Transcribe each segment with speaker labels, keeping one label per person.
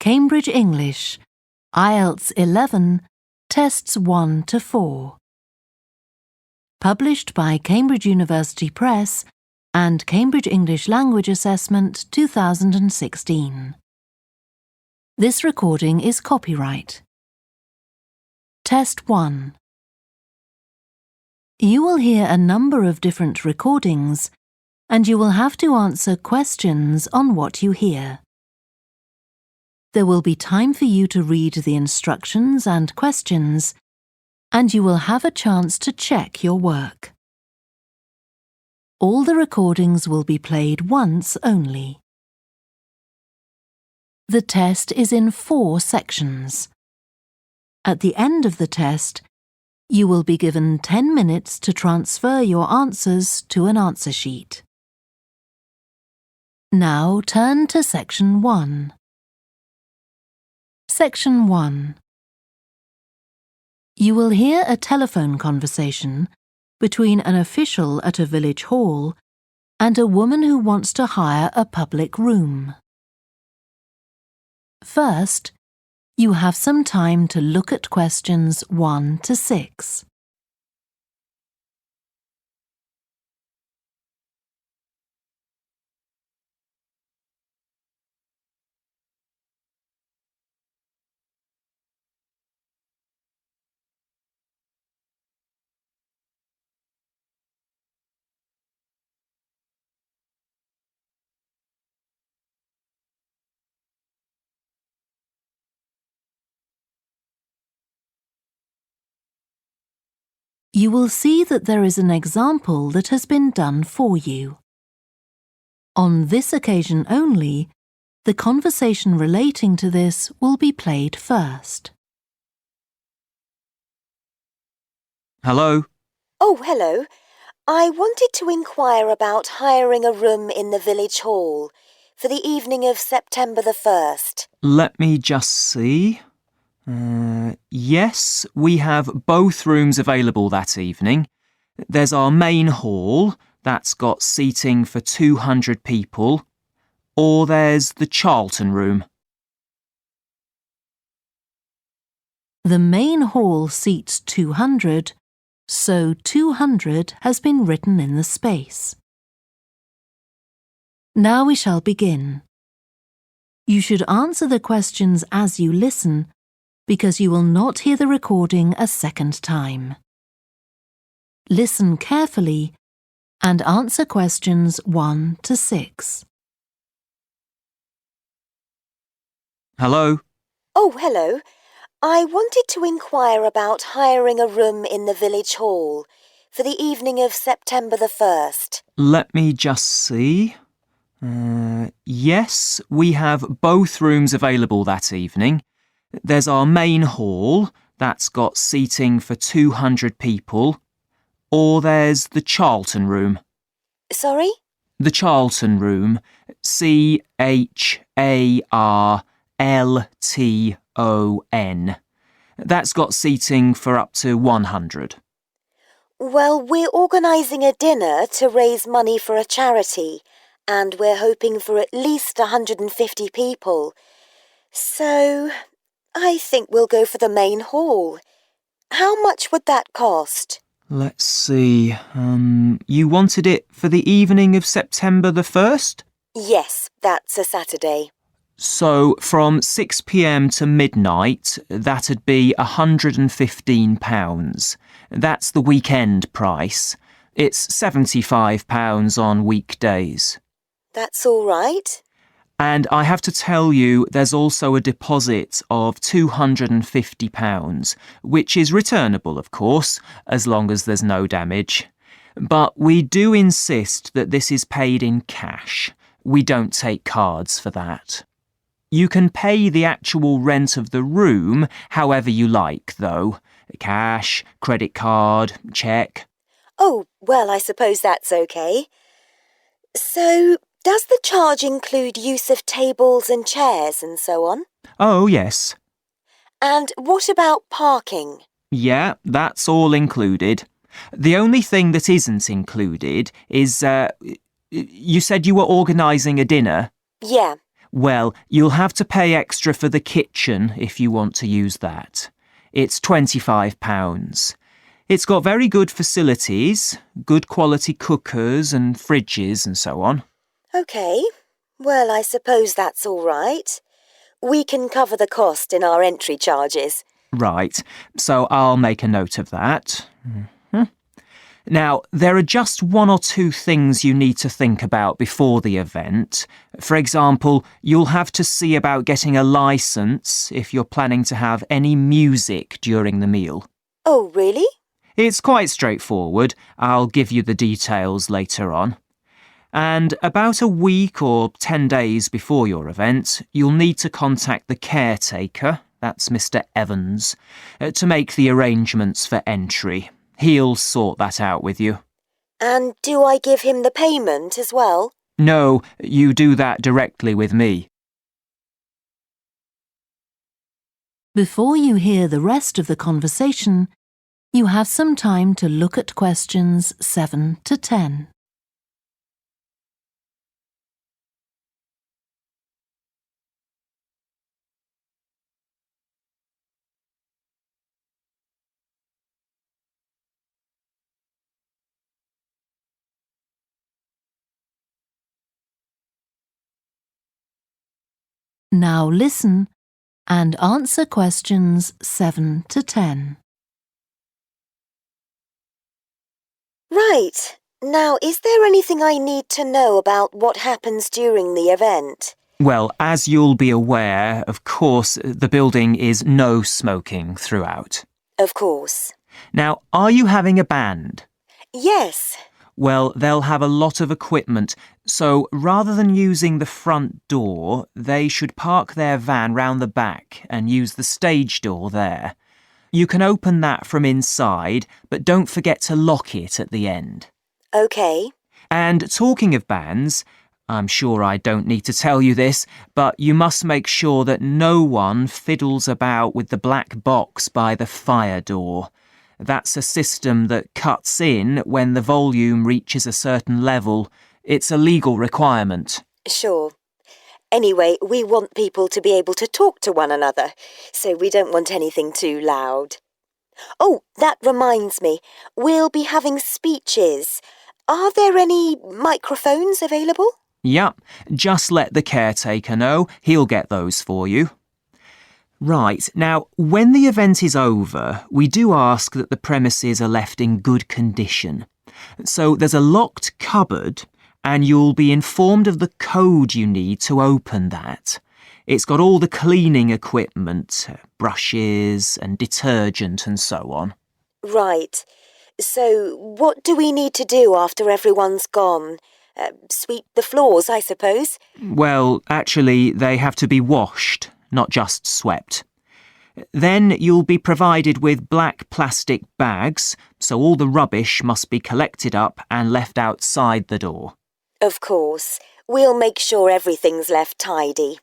Speaker 1: Cambridge English, IELTS 11, Tests 1 to 4. Published by Cambridge University Press and Cambridge English Language Assessment 2016. This recording is copyright. Test 1. You will hear a number of different recordings, and you will have to answer questions on what you hear. There will be time for you to read the instructions and questions, and you will have a chance to check your work. All the recordings will be played once only. The test is in 4 sections. At the end of the test, you will be given 10 minutes to transfer your answers to an answer sheet. Now turn to Section 1. Section 1. You will hear a telephone conversation between an official at a village hall and a woman who wants to hire a public room. First, you have some time to look at questions 1 to 6. You will see that there is an example that has been done for you. On this occasion only, the conversation relating to this will be played first.
Speaker 2: Hello?
Speaker 3: Oh, hello. I wanted to inquire about hiring a room in the village hall for the evening of September the 1st.
Speaker 2: Let me just see. Yes, we have both rooms available that evening. There's our main hall, that's got seating for 200 people, or there's the Charlton room.
Speaker 1: The main hall seats 200, so 200 has been written in the space. Now we shall begin. You should answer the questions as you listen, because you will not hear the recording a second time. Listen carefully and answer questions 1 to 6.
Speaker 2: Hello?
Speaker 3: Oh, hello. I wanted to inquire about hiring a room in the village hall for the evening of September the 1st.
Speaker 2: Let me just see. Yes, we have both rooms available that evening. There's our main hall, that's got seating for 200 people, or there's the Charlton room.
Speaker 3: Sorry?
Speaker 2: The Charlton room, CHARLTON. That's got seating for up to 100.
Speaker 3: Well, we're organising a dinner to raise money for a charity, and we're hoping for at least 150 people. So I think we'll go for the main hall. How much would that cost?
Speaker 2: Let's see. You wanted it for the evening of September the 1st?
Speaker 3: Yes, that's a Saturday.
Speaker 2: So from 6 p.m. to midnight, that'd be £115. That's the weekend price. It's £75 on weekdays.
Speaker 3: That's all right.
Speaker 2: And I have to tell you, there's also a deposit of £250, which is returnable, of course, as long as there's no damage. But we do insist that this is paid in cash. We don't take cards for that. You can pay the actual rent of the room however you like, though. Cash, credit card, cheque.
Speaker 3: Oh, well, I suppose that's okay. So, does the charge include use of tables and chairs and so on?
Speaker 2: Oh, yes.
Speaker 3: And what about parking?
Speaker 2: Yeah, that's all included. The only thing that isn't included is, you said you were organising a dinner?
Speaker 3: Yeah.
Speaker 2: Well, you'll have to pay extra for the kitchen if you want to use that. It's £25. It's got very good facilities, good quality cookers and fridges and so on.
Speaker 3: OK. Well, I suppose that's all right. We can cover the cost in our entry charges.
Speaker 2: Right, so I'll make a note of that. Now, there are just one or two things you need to think about before the event. For example, you'll have to see about getting a licence if you're planning to have any music during the meal.
Speaker 3: Oh, really?
Speaker 2: It's quite straightforward. I'll give you the details later on. And about a week or 10 days before your event, you'll need to contact the caretaker, that's Mr. Evans, to make the arrangements for entry. He'll sort that out with you.
Speaker 3: And do I give him the payment as well?
Speaker 2: No, you do that directly with me.
Speaker 1: Before you hear the rest of the conversation, you have some time to look at questions 7 to 10. Now listen and answer questions 7 to 10.
Speaker 3: Right. Now, is there anything I need to know about what happens during the event?
Speaker 2: Well, as you'll be aware, of course, the building is no smoking throughout.
Speaker 3: Of course.
Speaker 2: Now, are you having a band?
Speaker 3: Yes.
Speaker 2: Well, they'll have a lot of equipment, so rather than using the front door, they should park their van round the back and use the stage door there. You can open that from inside, but don't forget to lock it at the end.
Speaker 3: OK.
Speaker 2: And talking of bands, I'm sure I don't need to tell you this, but you must make sure that no one fiddles about with the black box by the fire door. That's a system that cuts in when the volume reaches a certain level. It's a legal requirement.
Speaker 3: Sure. Anyway, we want people to be able to talk to one another, so we don't want anything too loud. Oh, that reminds me. We'll be having speeches. Are there any microphones available?
Speaker 2: Yep, just let the caretaker know. He'll get those for you. Right, now, when the event is over, we do ask that the premises are left in good condition. So there's a locked cupboard, and you'll be informed of the code you need to open that. It's got all the cleaning equipment, brushes and detergent and so on.
Speaker 3: Right. So what do we need to do after everyone's gone? Sweep the floors, I suppose?
Speaker 2: Well, actually, they have to be washed, not just swept. Then you'll be provided with black plastic bags, so all the rubbish must be collected up and left outside the door.
Speaker 3: Of course. We'll make sure everything's left tidy.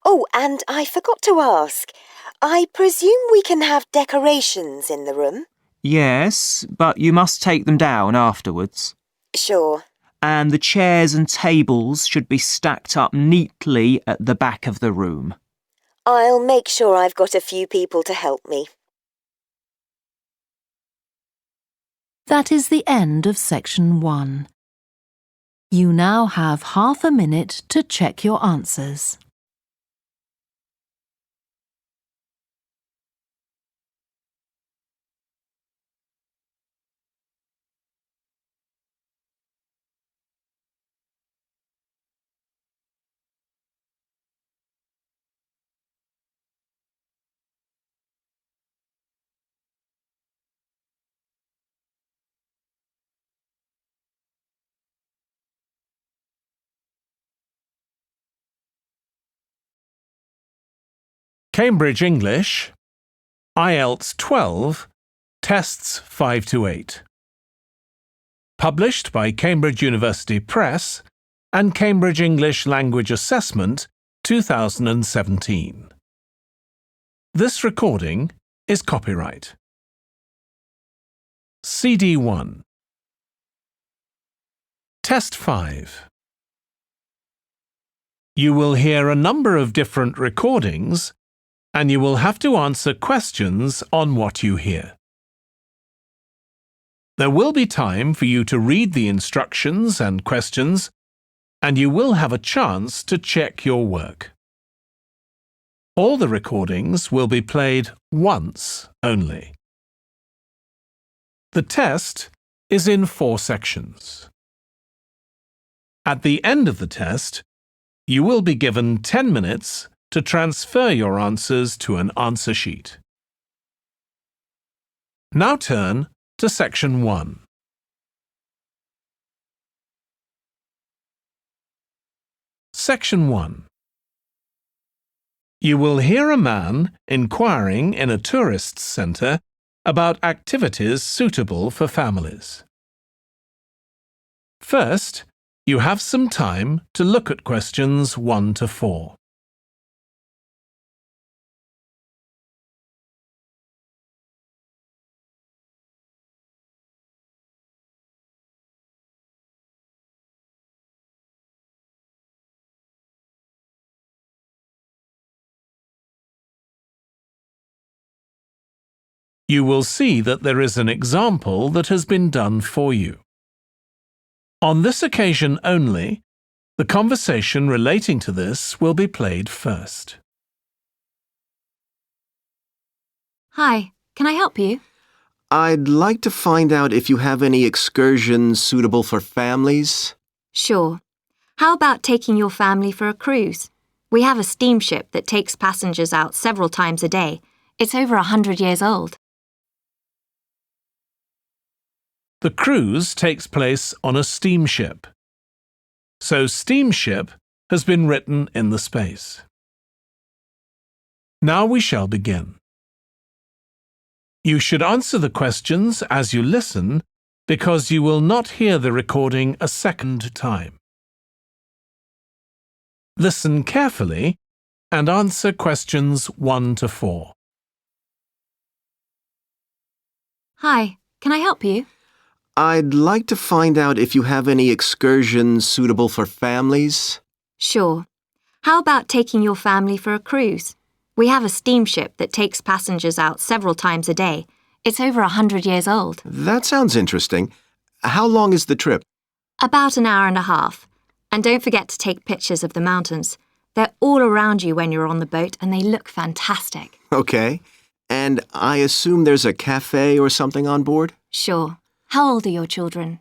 Speaker 3: Oh, and I forgot to ask. I presume we can have decorations in the room?
Speaker 2: Yes, but you must take them down afterwards.
Speaker 3: Sure.
Speaker 2: And the chairs and tables should be stacked up neatly at the back of the room.
Speaker 3: I'll make sure I've got a few people to help me.
Speaker 1: That is the end of section 1. You now have half a minute to check your answers.
Speaker 4: Cambridge English, IELTS 12, Tests 5 to 8. Published by Cambridge University Press and Cambridge English Language Assessment 2017. This recording is copyright. CD 1. Test 5. You will hear a number of different recordings, and you will have to answer questions on what you hear. There will be time for you to read the instructions and questions, and you will have a chance to check your work. All the recordings will be played once only. The test is in 4 sections. At the end of the test, you will be given 10 minutes to transfer your answers to an answer sheet. Now turn to Section 1. Section 1. You will hear a man inquiring in a tourist centre about activities suitable for families. First, you have some time to look at questions 1 to 4. You will see that there is an example that has been done for you. On this occasion only, the conversation relating to this will be played first.
Speaker 5: Hi, can I help you?
Speaker 6: I'd like to find out if you have any excursions suitable for families.
Speaker 5: Sure. How about taking your family for a cruise? We have a steamship that takes passengers out several times a day. It's over 100 years old.
Speaker 4: The cruise takes place on a steamship. So steamship has been written in the space. Now we shall begin. You should answer the questions as you listen because you will not hear the recording a second time. Listen carefully and answer questions 1 to 4.
Speaker 5: Hi, can I help you?
Speaker 6: I'd like to find out if you have any excursions suitable for families.
Speaker 5: Sure. How about taking your family for a cruise? We have a steamship that takes passengers out several times a day. It's over 100 years old.
Speaker 6: That sounds interesting. How long is the trip?
Speaker 5: About an hour and a half. And don't forget to take pictures of the mountains. They're all around you when you're on the boat and they look fantastic.
Speaker 6: Okay. And I assume there's a cafe or something on board?
Speaker 5: Sure. How old are your children?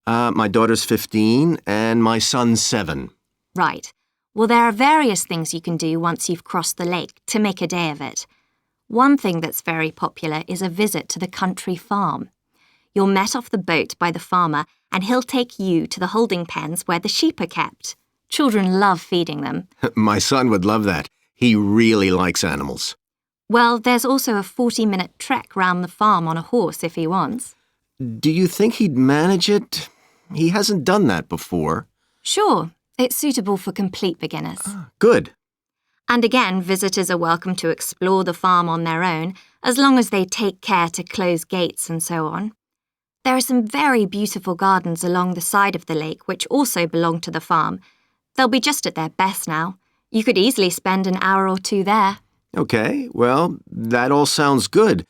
Speaker 6: My daughter's 15 and my son's 7.
Speaker 5: Right. Well, there are various things you can do once you've crossed the lake to make a day of it. One thing that's very popular is a visit to the country farm. You're met off the boat by the farmer and he'll take you to the holding pens where the sheep are kept. Children love feeding them.
Speaker 6: My son would love that. He really likes animals.
Speaker 5: Well, there's also a 40-minute trek round the farm on a horse if he wants.
Speaker 6: Do you think he'd manage it? He hasn't done that before.
Speaker 5: Sure. It's suitable for complete beginners.
Speaker 6: Good.
Speaker 5: And again, visitors are welcome to explore the farm on their own, as long as they take care to close gates and so on. There are some very beautiful gardens along the side of the lake which also belong to the farm. They'll be just at their best now. You could easily spend an hour or 2 there.
Speaker 6: Okay, well, that all sounds good.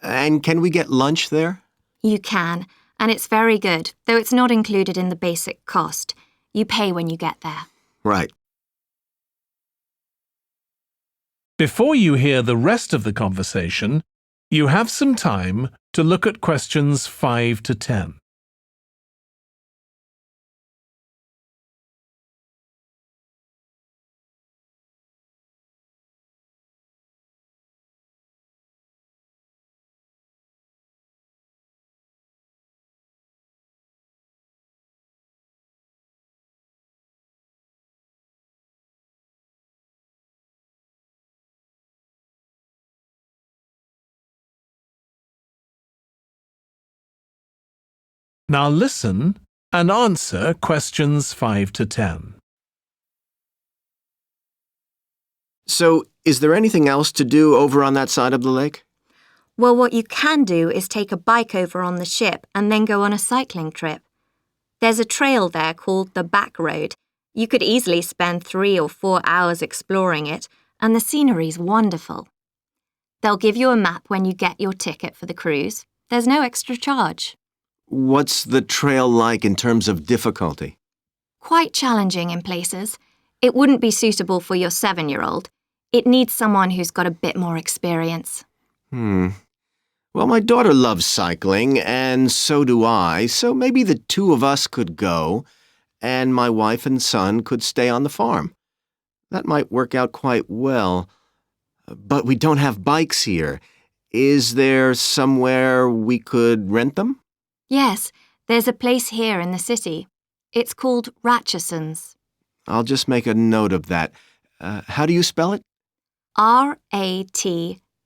Speaker 6: And can we get lunch there?
Speaker 5: You can, and it's very good, though it's not included in the basic cost. You pay when you get there.
Speaker 6: Right.
Speaker 4: Before you hear the rest of the conversation, you have some time to look at questions 5 to 10. Now listen and answer questions 5 to 10.
Speaker 6: So, is there anything else to do over on that side of the lake?
Speaker 5: Well, what you can do is take a bike over on the ship and then go on a cycling trip. There's a trail there called the Back Road. You could easily spend 3 or 4 hours exploring it, and the scenery's wonderful. They'll give you a map when you get your ticket for the cruise. There's no extra charge.
Speaker 6: What's the trail like in terms of difficulty?
Speaker 5: Quite challenging in places. It wouldn't be suitable for your 7-year-old. It needs someone who's got a bit more experience.
Speaker 6: Well, my daughter loves cycling, and so do I, so maybe the two of us could go, and my wife and son could stay on the farm. That might work out quite well. But we don't have bikes here. Is there somewhere we could rent them?
Speaker 5: Yes, there's a place here in the city. It's called Ratcheson's.
Speaker 6: I'll just make a note of that. How do you spell it?
Speaker 5: Ratchesons.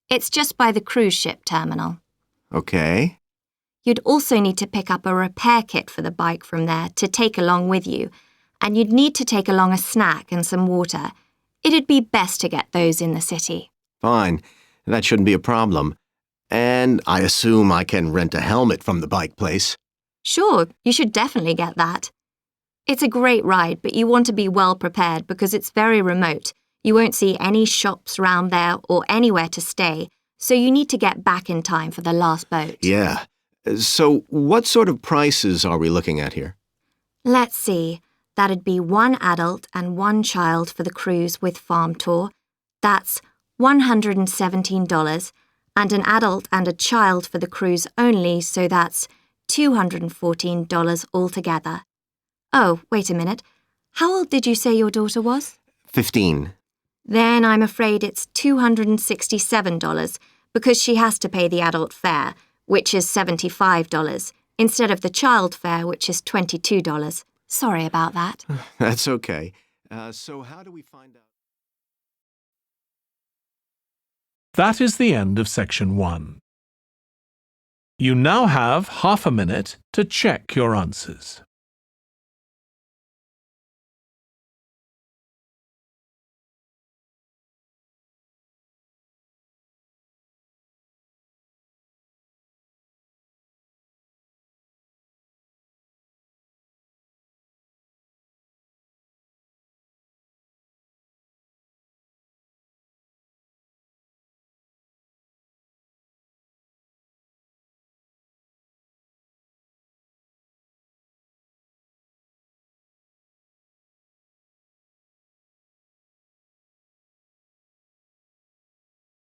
Speaker 5: It's just by the cruise ship terminal.
Speaker 6: Okay.
Speaker 5: You'd also need to pick up a repair kit for the bike from there to take along with you, and you'd need to take along a snack and some water. It'd be best to get those in the city.
Speaker 6: Fine. That shouldn't be a problem. And I assume I can rent a helmet from the bike place.
Speaker 5: Sure, you should definitely get that. It's a great ride, but you want to be well prepared because it's very remote. You won't see any shops round there or anywhere to stay, so you need to get back in time for the last boat.
Speaker 6: Yeah. So what sort of prices are we looking at here?
Speaker 5: Let's see. That'd be 1 adult and 1 child for the cruise with farm tour. That's $117, and an adult and a child for the cruise only, so that's $214 altogether. Oh, wait a minute. How old did you say your daughter was?
Speaker 6: 15.
Speaker 5: Then I'm afraid it's $267 because she has to pay the adult fare, which is $75, instead of the child fare, which is $22. Sorry about that.
Speaker 6: That's okay. So how do we find out?
Speaker 4: That is the end of Section 1. You now have half a minute to check your answers.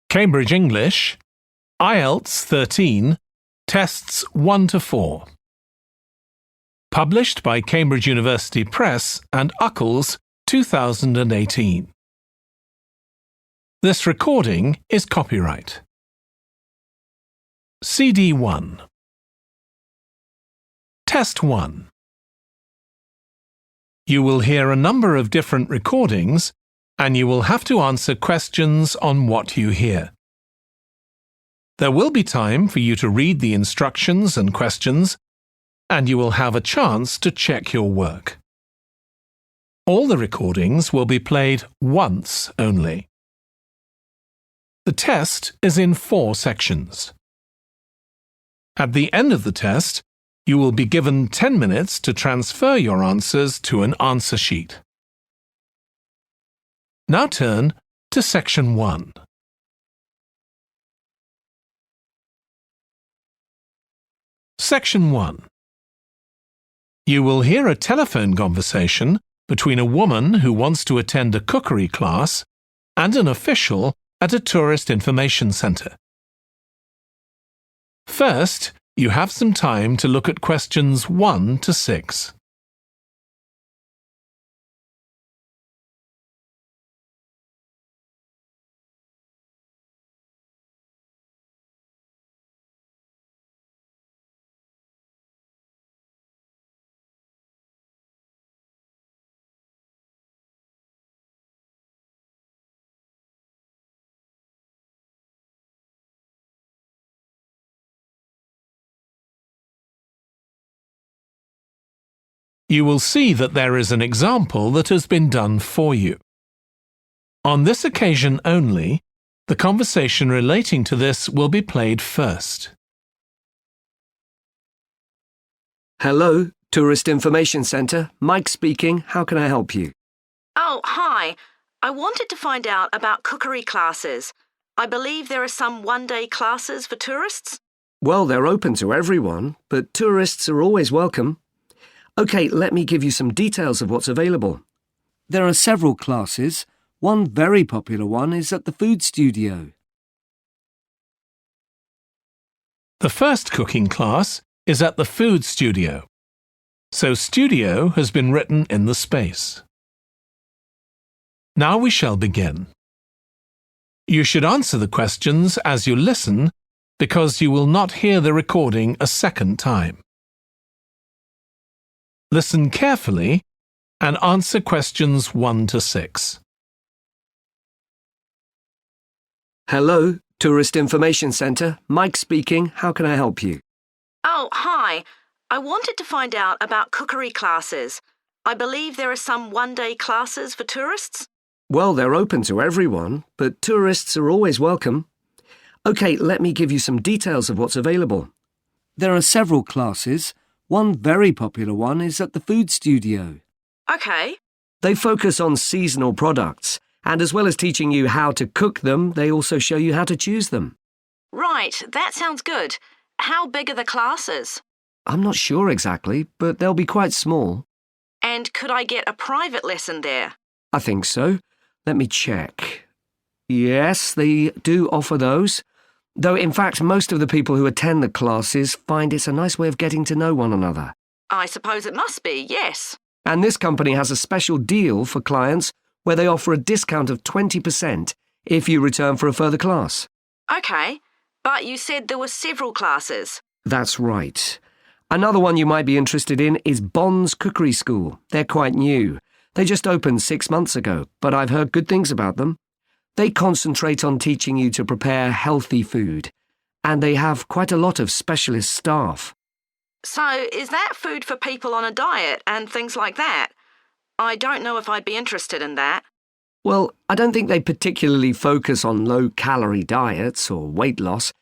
Speaker 4: Cambridge English, IELTS 13, Tests 1 to 4. Published by Cambridge University Press and Uckles, 2018. This recording is copyright. CD 1. Test 1. You will hear a number of different recordings, and you will have to answer questions on what you hear. There will be time for you to read the instructions and questions, and you will have a chance to check your work. All the recordings will be played once only. The test is in 4 sections. At the end of the test, you will be given 10 minutes to transfer your answers to an answer sheet. Now turn to Section 1. Section 1. You will hear a telephone conversation between a woman who wants to attend a cookery class and an official at a tourist information centre. First, you have some time to look at questions 1 to 6. You will see that there is an example that has been done for you. On this occasion only, the conversation relating to this will be played first.
Speaker 7: Hello, Tourist Information Centre. Mike speaking. How can I help you?
Speaker 8: Oh, hi. I wanted to find out about cookery classes. I believe there are some one-day classes for tourists.
Speaker 7: Well, they're open to everyone, but tourists are always welcome. OK, let me give you some details of what's available. There are several classes. One very popular one is at the food studio.
Speaker 4: The first cooking class is at the food studio. So studio has been written in the space. Now we shall begin. You should answer the questions as you listen because you will not hear the recording a second time. Listen carefully and answer questions 1 to 6.
Speaker 7: Hello, Tourist Information Centre. Mike speaking. How can I help you?
Speaker 8: Oh, hi. I wanted to find out about cookery classes. I believe there are some one-day classes for tourists.
Speaker 7: Well, they're open to everyone, but tourists are always welcome. OK, let me give you some details of what's available. There are several classes. One very popular one is at the food studio.
Speaker 8: OK.
Speaker 7: They focus on seasonal products, and as well as teaching you how to cook them, they also show you how to choose them.
Speaker 8: Right, that sounds good. How big are the classes?
Speaker 7: I'm not sure exactly, but they'll be quite small.
Speaker 8: And could I get a private lesson there?
Speaker 7: I think so. Let me check. Yes, they do offer those. Though, in fact, most of the people who attend the classes find it's a nice way of getting to know one another.
Speaker 8: I suppose it must be, yes.
Speaker 7: And this company has a special deal for clients where they offer a discount of 20% if you return for a further class.
Speaker 8: OK, but you said there were several classes.
Speaker 7: That's right. Another one you might be interested in is Bond's Cookery School. They're quite new. They just opened 6 months ago, but I've heard good things about them. They concentrate on teaching you to prepare healthy food, and they have quite a lot of specialist staff.
Speaker 8: So is that food for people on a diet and things like that? I don't know if I'd be interested in that.
Speaker 7: Well, I don't think they particularly focus on low-calorie diets or weight loss.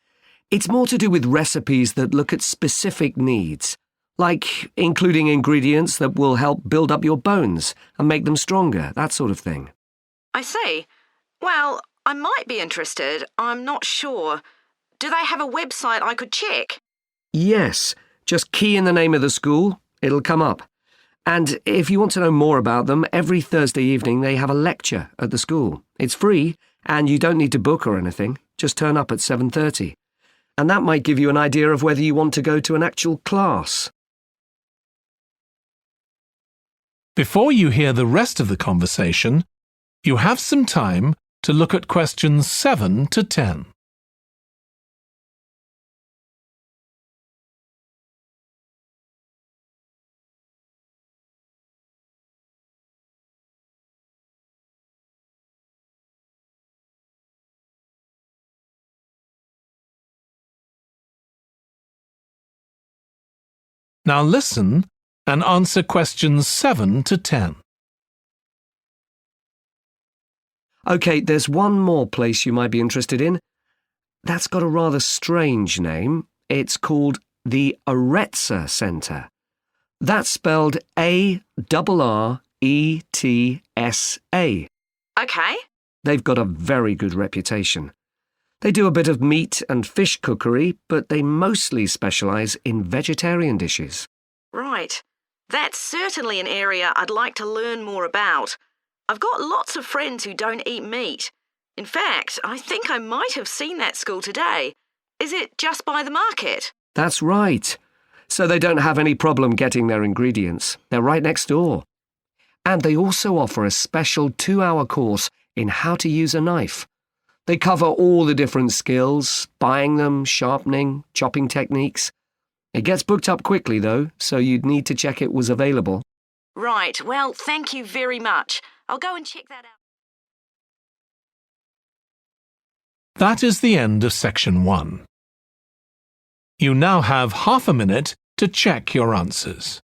Speaker 7: It's more to do with recipes that look at specific needs, like including ingredients that will help build up your bones and make them stronger, that sort of thing.
Speaker 8: I see. Well, I might be interested. I'm not sure. Do they have a website I could check?
Speaker 7: Yes, just key in the name of the school. It'll come up. And if you want to know more about them, every Thursday evening they have a lecture at the school. It's free, and you don't need to book or anything. Just turn up at 7:30. And that might give you an idea of whether you want to go to an actual class.
Speaker 4: Before you hear the rest of the conversation, you have some time to look at questions 7 to 10. Now listen and answer questions 7 to 10.
Speaker 7: OK, there's one more place you might be interested in. That's got a rather strange name. It's called the Aretsa Centre. That's spelled A-R-R-E-T-S-A.
Speaker 8: OK.
Speaker 7: They've got a very good reputation. They do a bit of meat and fish cookery, but they mostly specialise in vegetarian dishes.
Speaker 8: Right. That's certainly an area I'd like to learn more about. I've got lots of friends who don't eat meat. In fact, I think I might have seen that school today. Is it just by the market?
Speaker 7: That's right. So they don't have any problem getting their ingredients. They're right next door. And they also offer a special 2-hour course in how to use a knife. They cover all the different skills, buying them, sharpening, chopping techniques. It gets booked up quickly, though, so you'd need to check it was available.
Speaker 8: Right. Well, thank you very much. I'll go and check that out.
Speaker 4: That is the end of section 1. You now have half a minute to check your answers.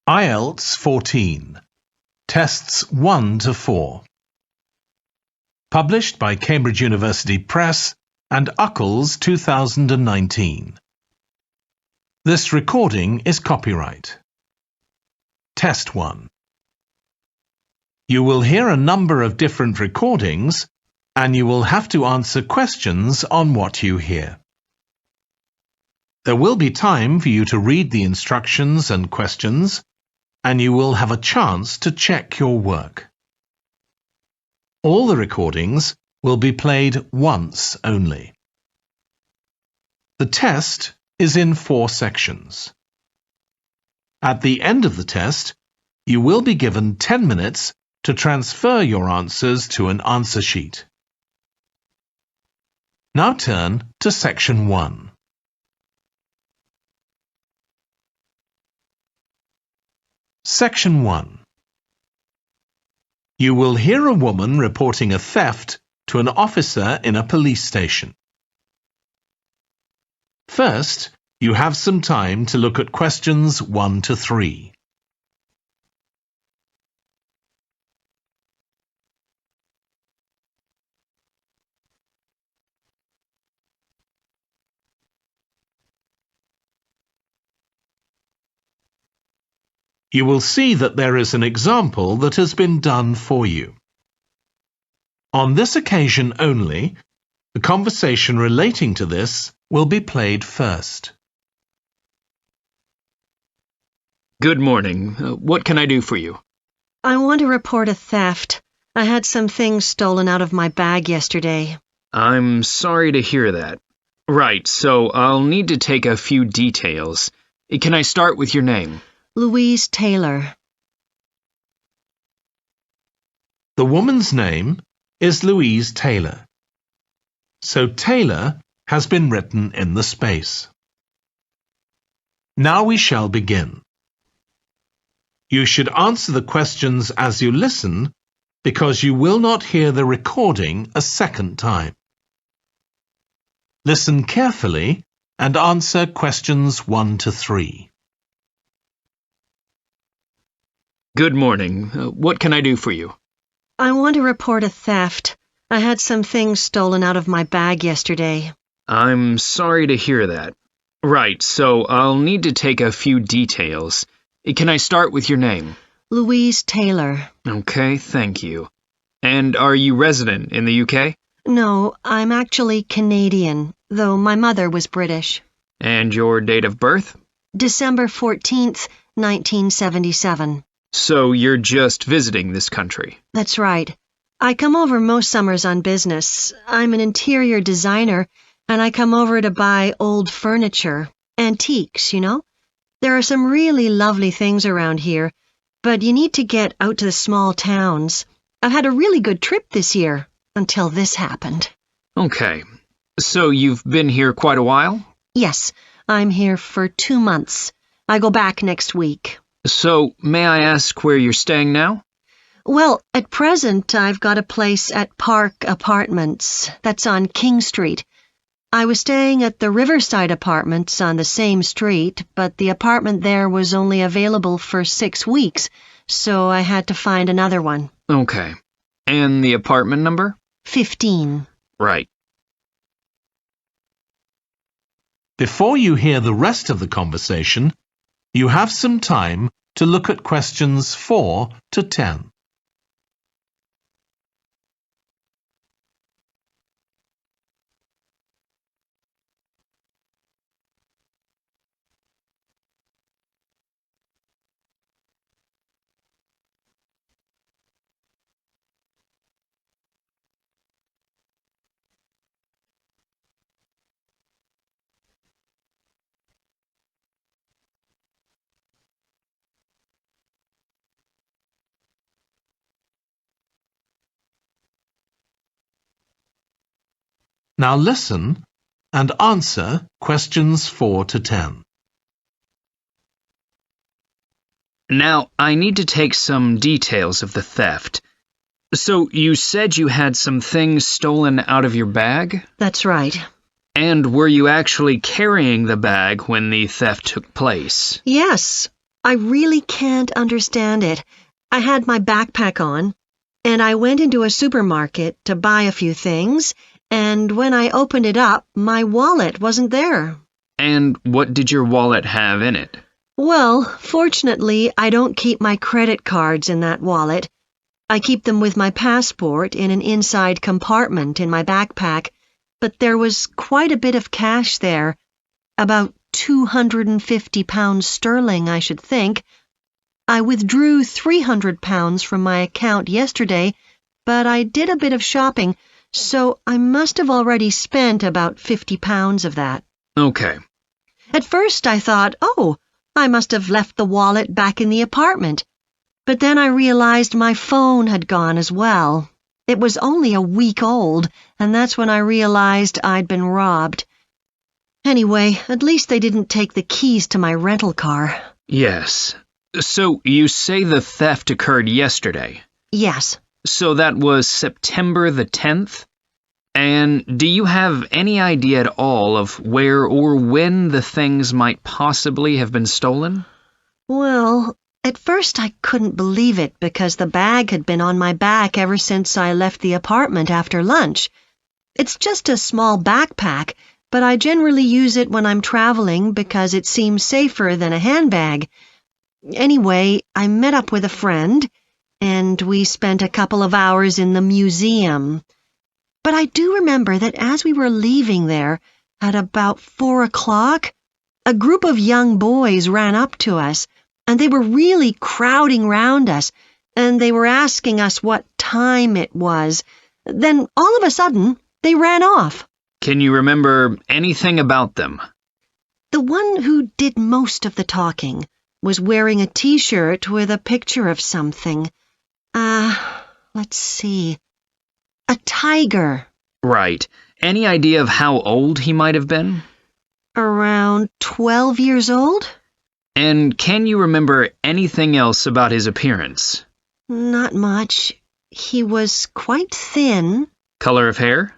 Speaker 4: IELTS 14. Tests 1 to 4. Published by Cambridge University Press and Uckles 2019. This recording is copyright. Test 1. You will hear a number of different recordings and you will have to answer questions on what you hear. There will be time for you to read the instructions and questions, and you will have a chance to check your work. All the recordings will be played once only. The test is in 4 sections. At the end of the test, you will be given 10 minutes to transfer your answers to an answer sheet. Now turn to Section 1. Section 1. You will hear a woman reporting a theft to an officer in a police station. First, you have some time to look at questions 1 to 3. You will see that there is an example that has been done for you. On this occasion only, the conversation relating to this will be played first.
Speaker 9: Good morning. What can I do for you?
Speaker 10: I want to report a theft. I had some things stolen out of my bag yesterday.
Speaker 9: I'm sorry to hear that. Right, so I'll need to take a few details. Can I start with your name?
Speaker 10: Louise Taylor.
Speaker 4: The woman's name is Louise Taylor. So Taylor has been written in the space. Now we shall begin. You should answer the questions as you listen because you will not hear the recording a second time. Listen carefully and answer questions 1 to 3.
Speaker 9: Good morning. What can I do for you?
Speaker 10: I want to report a theft. I had some things stolen out of my bag yesterday.
Speaker 9: I'm sorry to hear that. Right, so I'll need to take a few details. Can I start with your name?
Speaker 10: Louise Taylor.
Speaker 9: Okay, thank you. And are you resident in the UK?
Speaker 10: No, I'm actually Canadian, though my mother was British.
Speaker 9: And your date of birth?
Speaker 10: December 14th, 1977.
Speaker 9: So you're just visiting this country?
Speaker 10: That's right. I come over most summers on business. I'm an interior designer, and I come over to buy old furniture, antiques, you know? There are some really lovely things around here, but you need to get out to the small towns. I've had a really good trip this year, until this happened.
Speaker 9: Okay. So you've been here quite a while?
Speaker 10: Yes, I'm here for 2 months. I go back next week.
Speaker 9: So, may I ask where you're staying now?
Speaker 10: Well, at present, I've got a place at Park Apartments. That's on King Street. I was staying at the Riverside Apartments on the same street, but the apartment there was only available for 6 weeks, so I had to find another one.
Speaker 9: Okay. And the apartment number?
Speaker 10: 15.
Speaker 9: Right.
Speaker 4: Before you hear the rest of the conversation, you have some time to look at questions 4 to 10. Now listen and answer questions 4 to 10.
Speaker 9: Now, I need to take some details of the theft. So, you said you had some things stolen out of your bag?
Speaker 10: That's right.
Speaker 9: And were you actually carrying the bag when the theft took place?
Speaker 10: Yes. I really can't understand it. I had my backpack on, and I went into a supermarket to buy a few things, and when I opened it up, my wallet wasn't there.
Speaker 9: And what did your wallet have in it?
Speaker 10: Well, fortunately, I don't keep my credit cards in that wallet. I keep them with my passport in an inside compartment in my backpack, but there was quite a bit of cash there, about £250 sterling, I should think. I withdrew £300 from my account yesterday, but I did a bit of shopping, so I must have already spent about £50 of that.
Speaker 9: Okay.
Speaker 10: At first I thought, oh, I must have left the wallet back in the apartment. But then I realized my phone had gone as well. It was only a week old, and that's when I realized I'd been robbed. Anyway, at least they didn't take the keys to my rental car.
Speaker 9: Yes. So you say the theft occurred yesterday?
Speaker 10: Yes.
Speaker 9: So that was September the 10th? And do you have any idea at all of where or when the things might possibly have been stolen?
Speaker 10: Well, at first I couldn't believe it because the bag had been on my back ever since I left the apartment after lunch. It's just a small backpack, but I generally use it when I'm traveling because it seems safer than a handbag. Anyway, I met up with a friend, and we spent a couple of hours in the museum. But I do remember that as we were leaving there, at about 4 o'clock, a group of young boys ran up to us, and they were really crowding round us, and they were asking us what time it was. Then, all of a sudden, they ran off.
Speaker 9: Can you remember anything about them?
Speaker 10: The one who did most of the talking was wearing a T-shirt with a picture of something. Let's see. A tiger.
Speaker 9: Right. Any idea of how old he might have been?
Speaker 10: Around 12 years old?
Speaker 9: And can you remember anything else about his appearance?
Speaker 10: Not much. He was quite thin.
Speaker 9: Color of hair?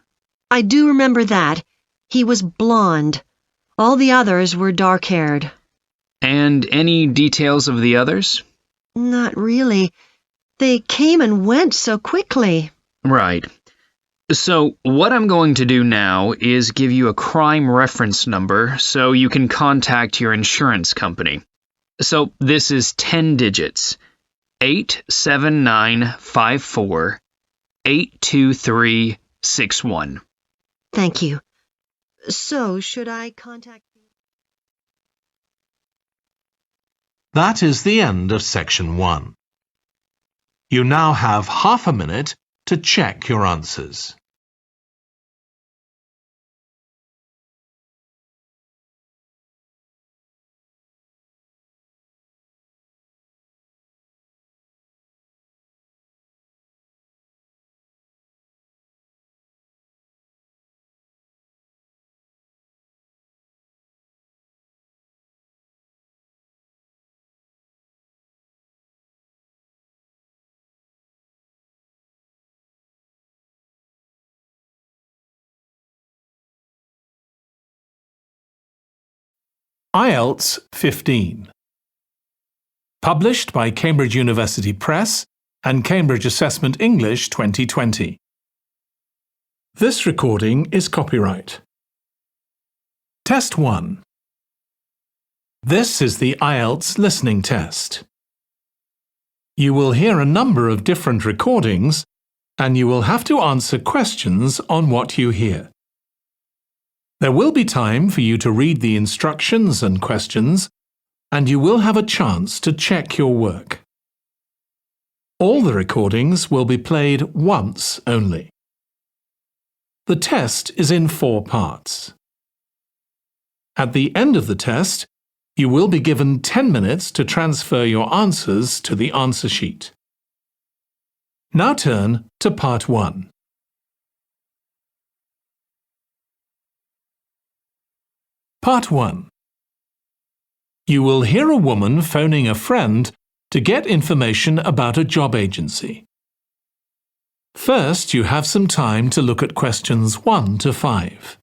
Speaker 10: I do remember that. He was blonde. All the others were dark-haired.
Speaker 9: And any details of the others?
Speaker 10: Not really. They came and went so quickly.
Speaker 9: Right. So, what I'm going to do now is give you a crime reference number so you can contact your insurance company. So, this is 10 digits. 87954 82361.
Speaker 10: Thank you. So, should I contact you?
Speaker 4: That is the end of Section 1. You now have half a minute to check your answers. IELTS 15. Published by Cambridge University Press and Cambridge Assessment English 2020. This recording is copyright. Test 1. This is the IELTS listening test. You will hear a number of different recordings, and you will have to answer questions on what you hear. There will be time for you to read the instructions and questions, and you will have a chance to check your work. All the recordings will be played once only. The test is in 4 parts. At the end of the test, you will be given 10 minutes to transfer your answers to the answer sheet. Now turn to Part 1. Part 1. You will hear a woman phoning a friend to get information about a job agency. First, you have some time to look at questions 1 to 5.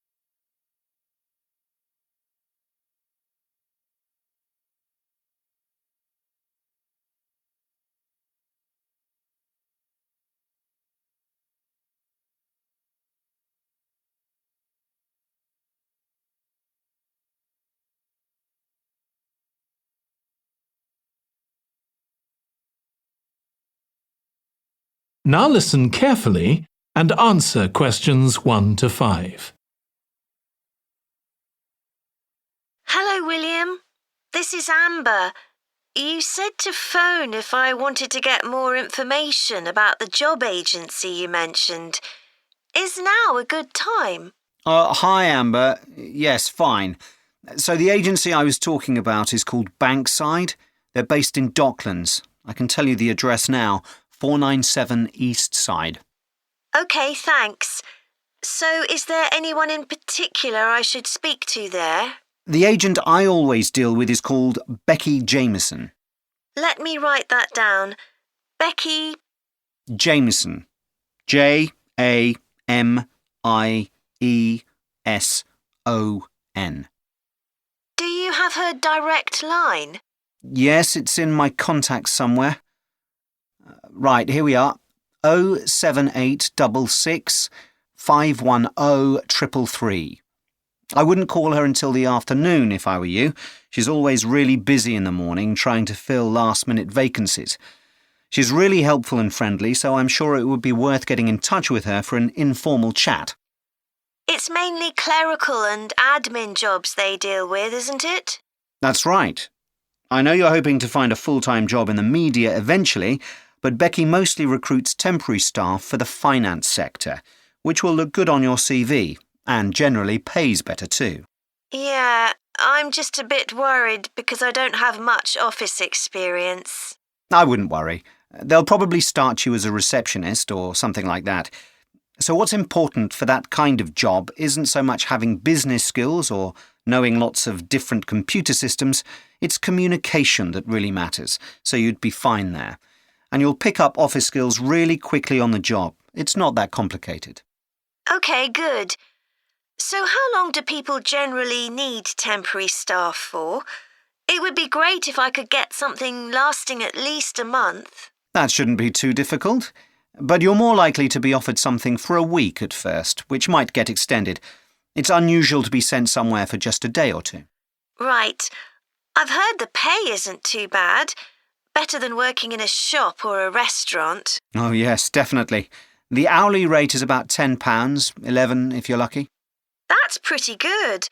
Speaker 4: Now listen carefully and answer questions 1 to 5.
Speaker 11: Hello, William. This is Amber. You said to phone if I wanted to get more information about the job agency you mentioned. Is now a good time?
Speaker 12: Hi, Amber. Yes, fine. So the agency I was talking about is called Bankside. They're based in Docklands. I can tell you the address now, 497 East Side.
Speaker 11: OK, thanks. So is there anyone in particular I should speak to there?
Speaker 12: The agent I always deal with is called Becky Jameson.
Speaker 11: Let me write that down. Becky
Speaker 12: Jameson. Jameson.
Speaker 11: Do you have her direct line?
Speaker 12: Yes, it's in my contacts somewhere. Right, here we are. 07866 510 333. I wouldn't call her until the afternoon if I were you. She's always really busy in the morning trying to fill last-minute vacancies. She's really helpful and friendly, so I'm sure it would be worth getting in touch with her for an informal chat.
Speaker 11: It's mainly clerical and admin jobs they deal with, isn't it?
Speaker 12: That's right. I know you're hoping to find a full-time job in the media eventually, but Becky mostly recruits temporary staff for the finance sector, which will look good on your CV. And generally pays better too.
Speaker 11: Yeah, I'm just a bit worried because I don't have much office experience.
Speaker 12: I wouldn't worry. They'll probably start you as a receptionist or something like that. So what's important for that kind of job isn't so much having business skills or knowing lots of different computer systems, it's communication that really matters, so you'd be fine there. And you'll pick up office skills really quickly on the job. It's not that complicated.
Speaker 11: OK, good. So how long do people generally need temporary staff for? It would be great if I could get something lasting at least a month.
Speaker 12: That shouldn't be too difficult. But you're more likely to be offered something for a week at first, which might get extended. It's unusual to be sent somewhere for just a day or two.
Speaker 11: Right. I've heard the pay isn't too bad. Better than working in a shop or a restaurant.
Speaker 12: Oh yes, definitely. The hourly rate is about £10, $11 if you're lucky.
Speaker 11: That's pretty good.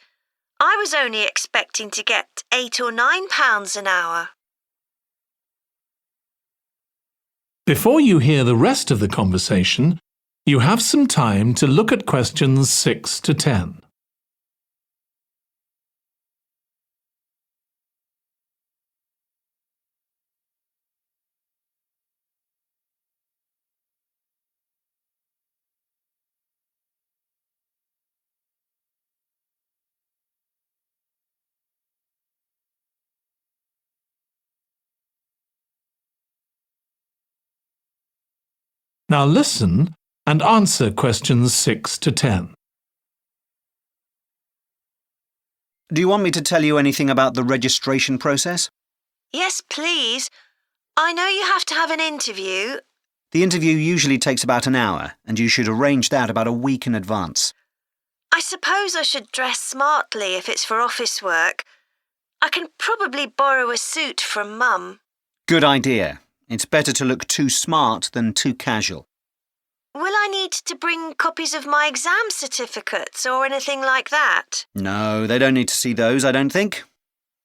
Speaker 11: I was only expecting to get £8 or £9 an hour.
Speaker 4: Before you hear the rest of the conversation, you have some time to look at questions 6 to 10. Now listen and answer questions 6 to 10.
Speaker 12: Do you want me to tell you anything about the registration process?
Speaker 11: Yes, please. I know you have to have an interview.
Speaker 12: The interview usually takes about an hour, and you should arrange that about a week in advance.
Speaker 11: I suppose I should dress smartly if it's for office work. I can probably borrow a suit from Mum.
Speaker 12: Good idea. It's better to look too smart than too casual.
Speaker 11: Will I need to bring copies of my exam certificates or anything like that?
Speaker 12: No, they don't need to see those, I don't think.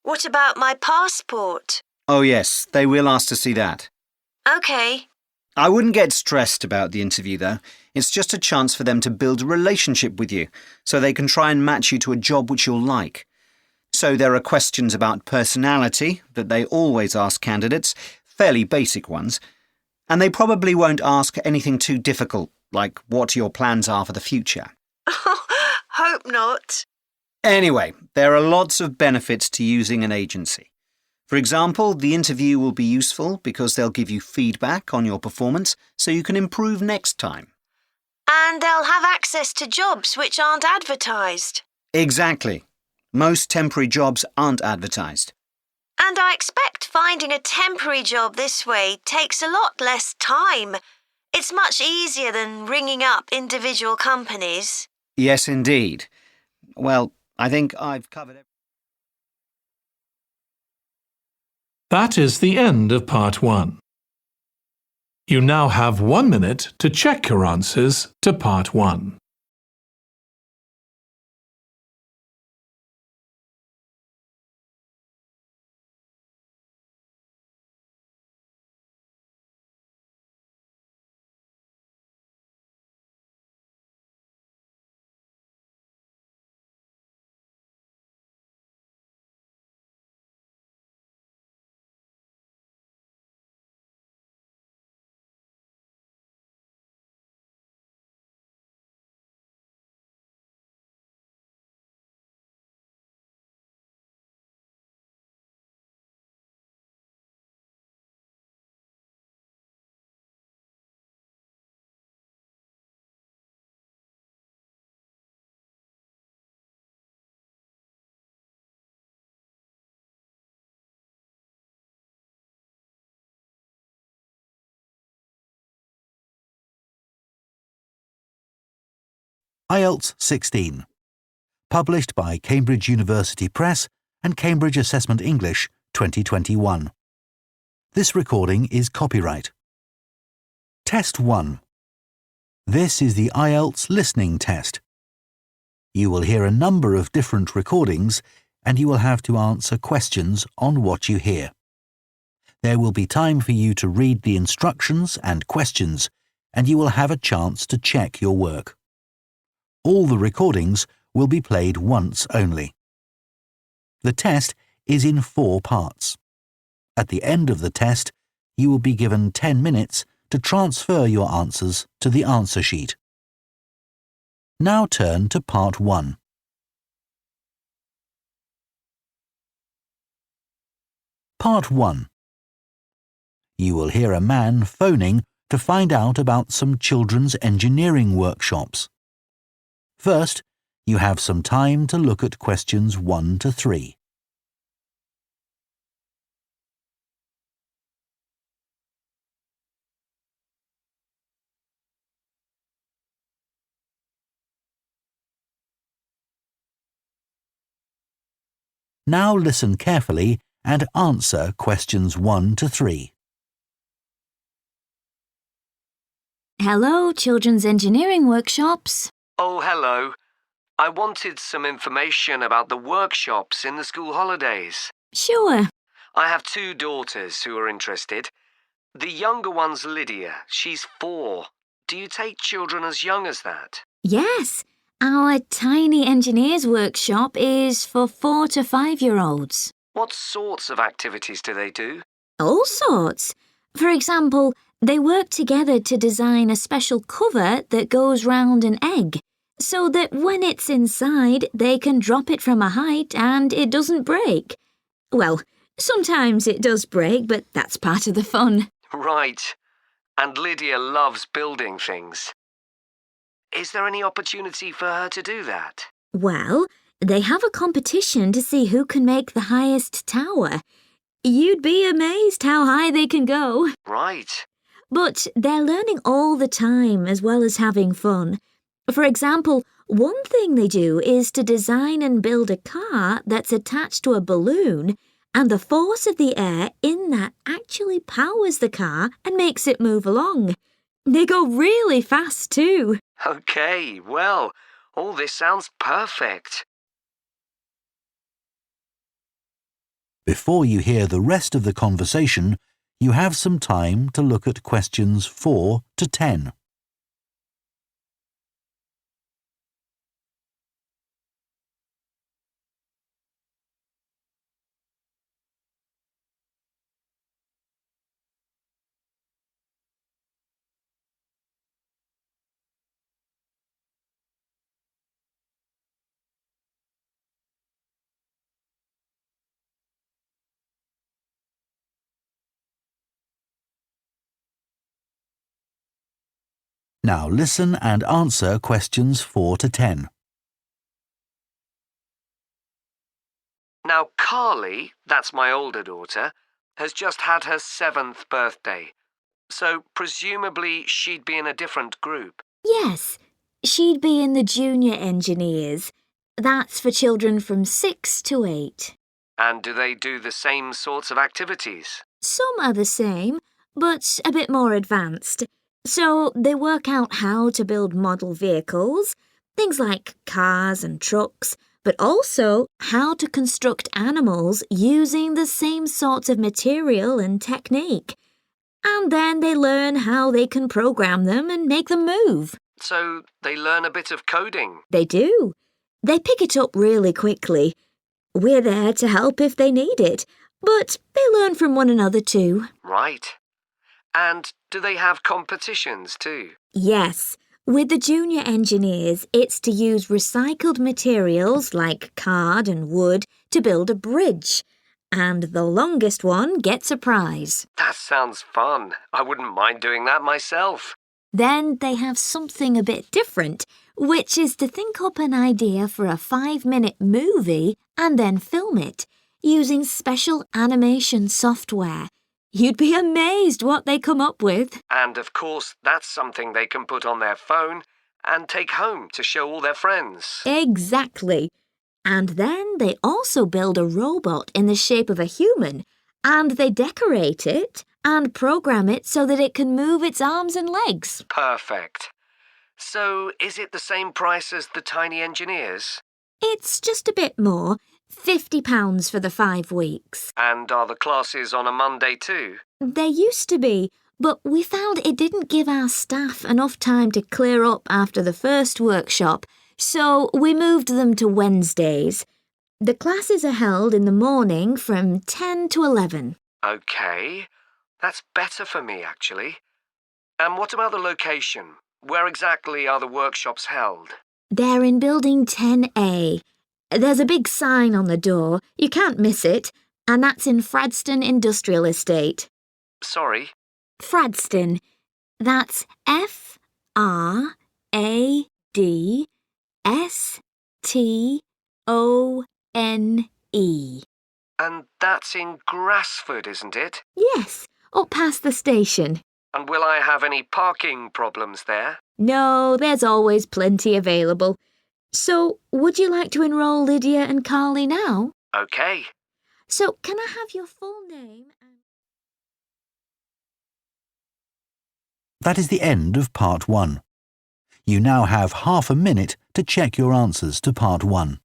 Speaker 11: What about my passport?
Speaker 12: Oh yes, they will ask to see that.
Speaker 11: OK.
Speaker 12: I wouldn't get stressed about the interview, though. It's just a chance for them to build a relationship with you, so they can try and match you to a job which you'll like. So there are questions about personality that they always ask candidates, fairly basic ones, and they probably won't ask anything too difficult, like what your plans are for the future.
Speaker 11: Hope not.
Speaker 12: Anyway, there are lots of benefits to using an agency. For example, the interview will be useful because they'll give you feedback on your performance so you can improve next time.
Speaker 11: And they'll have access to jobs which aren't advertised.
Speaker 12: Exactly. Most temporary jobs aren't advertised.
Speaker 11: And I expect finding a temporary job this way takes a lot less time. It's much easier than ringing up individual companies.
Speaker 12: Yes, indeed. Well, I think I've covered everything.
Speaker 4: That is the end of part 1. You now have 1 minute to check your answers to Part 1.
Speaker 13: IELTS 16. Published by Cambridge University Press and Cambridge Assessment English 2021. This recording is copyright. Test 1. This is the IELTS listening test. You will hear a number of different recordings and you will have to answer questions on what you hear. There will be time for you to read the instructions and questions and you will have a chance to check your work. All the recordings will be played once only. The test is in 4 parts. At the end of the test, you will be given 10 minutes to transfer your answers to the answer sheet. Now turn to Part 1. Part 1. You will hear a man phoning to find out about some children's engineering workshops. First, you have some time to look at questions 1 to 3. Now listen carefully and answer questions 1 to 3.
Speaker 5: Hello, Children's Engineering Workshops.
Speaker 7: Oh, hello. I wanted some information about the workshops in the school holidays.
Speaker 5: Sure.
Speaker 7: I have 2 daughters who are interested. The younger one's Lydia. She's 4. Do you take children as young as that?
Speaker 5: Yes, our tiny engineers workshop is for 4 to 5-year-olds.
Speaker 7: What sorts of activities do they do?
Speaker 5: All sorts. For example, they work together to design a special cover that goes round an egg, so that when it's inside, they can drop it from a height and it doesn't break. Well, sometimes it does break, but that's part of the fun.
Speaker 7: Right. And Lydia loves building things. Is there any opportunity for her to do that?
Speaker 5: Well, they have a competition to see who can make the highest tower. You'd be amazed how high they can go.
Speaker 7: Right.
Speaker 5: But they're learning all the time as well as having fun. For example, one thing they do is to design and build a car that's attached to a balloon, and the force of the air in that actually powers the car and makes it move along. They go really fast too.
Speaker 7: OK, well, all this sounds perfect.
Speaker 13: Before you hear the rest of the conversation, you have some time to look at questions 4 to 10. Now listen and answer questions 4 to 10.
Speaker 7: Now, Carly, that's my older daughter, has just had her 7th birthday. So presumably she'd be in a different group.
Speaker 5: Yes, she'd be in the junior engineers. That's for children from 6 to 8.
Speaker 7: And do they do the same sorts of activities?
Speaker 5: Some are the same,
Speaker 14: but a bit more advanced. So they work out how to build model vehicles, things like cars and trucks, but also how to construct animals using the same sorts of material and technique. And then they learn how they can program them and make them move.
Speaker 7: So they learn a bit of coding.
Speaker 14: They do. They pick it up really quickly. We're there to help if they need it, but they learn from one another too.
Speaker 7: Right. And do they have competitions too?
Speaker 14: Yes. With the junior engineers, it's to use recycled materials like card and wood to build a bridge. And the longest one gets a prize.
Speaker 7: That sounds fun. I wouldn't mind doing that myself.
Speaker 14: Then they have something a bit different, which is to think up an idea for a 5-minute movie and then film it, using special animation software. You'd be amazed what they come up with.
Speaker 7: And of course, that's something they can put on their phone and take home to show all their friends.
Speaker 14: Exactly. And then they also build a robot in the shape of a human, and they decorate it and program it so that it can move its arms and legs.
Speaker 7: Perfect. So is it the same price as the tiny engineers?
Speaker 14: It's just a bit more, £50 for the 5 weeks.
Speaker 7: And are the classes on a Monday too?
Speaker 14: They used to be, but we found it didn't give our staff enough time to clear up after the first workshop, so we moved them to Wednesdays. The classes are held in the morning from 10 to 11.
Speaker 7: OK. That's better for me, actually. And what about the location? Where exactly are the workshops held?
Speaker 14: They're in Building 10A. There's a big sign on the door. You can't miss it. And that's in Fradston Industrial Estate.
Speaker 7: Sorry?
Speaker 14: Fradston. That's F-R-A-D-S-T-O-N-E.
Speaker 7: And that's in Grassford, isn't it?
Speaker 14: Yes, up past the station.
Speaker 7: And will I have any parking problems there?
Speaker 14: No, there's always plenty available. So, would you like to enrol Lydia and Carly now?
Speaker 7: OK.
Speaker 14: So, can I have your full name and...
Speaker 13: That is the end of Part 1. You now have half a minute to check your answers to Part 1.